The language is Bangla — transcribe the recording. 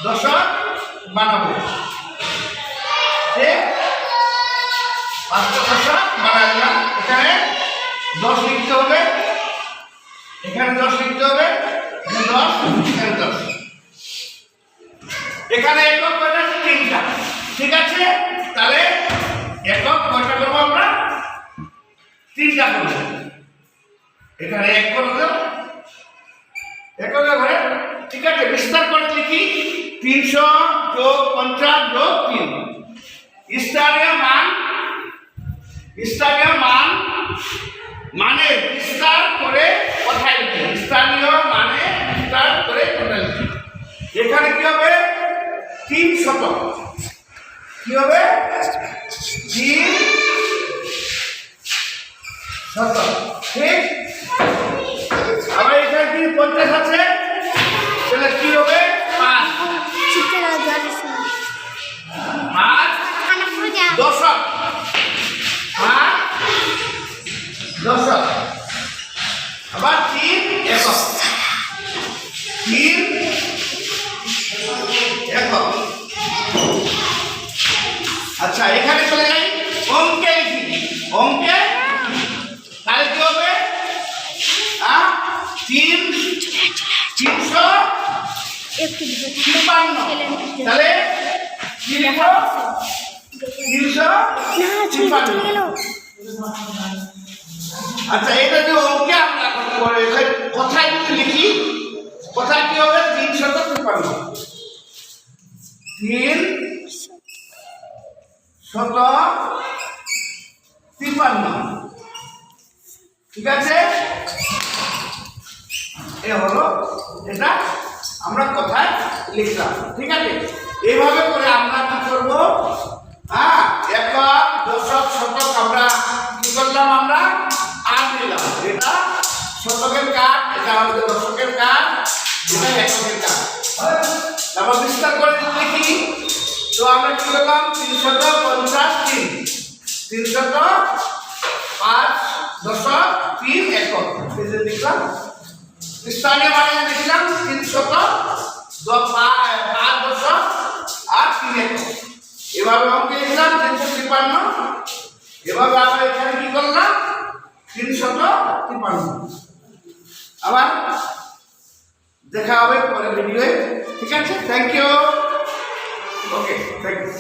দশক বানাবো। পাঁচটা দশক বানালাম। এখানে 10 লিখতে হবে, এখানে 10 লিখতে হবে, এখানে 10, এখানে 10। এখানে একক কয়টা? 3টা। ঠিক আছে, তাহলে একক কয়টা করবো আমরা? 3টা করবো। এখানে 1 করবো, এককের ঘরে। ঠিক আছে, বিস্তার করে লিখি 300 যোগ 50 যোগ 3। স্থানীয় মান মানে বিস্তার করে কোথায় লিখি? স্থানীয় মানে বিস্তার করে কোথায় লিখি? এখানে কি হবে? 300। কি হবে? 300। ঠিক। আবার এখানে 50 আছে, তাহলে কি হবে? 5 দশক। 5 দশক। আবার 3 একক। 3 একক। আচ্ছা, এখানে চলে যাই অঙ্কে লিখি। অঙ্কে তাহলে কি হবে? 353। তাহলে কি লিখবো? 353। আচ্ছা, এটা যে অঙ্কে আমরা কোথায় যদি লিখি, কোথায় কি হবে? 353। 353। ঠিক আছে, এ হলো এটা আমরা কোথায় লিখলাম। ঠিক আছে, এইভাবে করে আমরা কি করব? একক, দশক, শতক আমরা কি করলাম? আমরা 8 নিলাম। এটা শতকের কাঠ, এটা আমাদের দশকের কাঠ, এটা এককের কাঠ। তারপর বিস্তার করে লিখি। তো আমরা কি করলাম? 353। 305 দশক, 3 একক। এই যে লিখলাম। স্থানীয় মানে লিখলাম 305 দশক আর 3 একক। এভাবে অঙ্কে লিখলাম 353। এভাবে আমরা এখানে কি করলাম? 353। আবার দেখা হবে পরের ভিডিওয়ে। ঠিক আছে, thank you. Okay, thank you.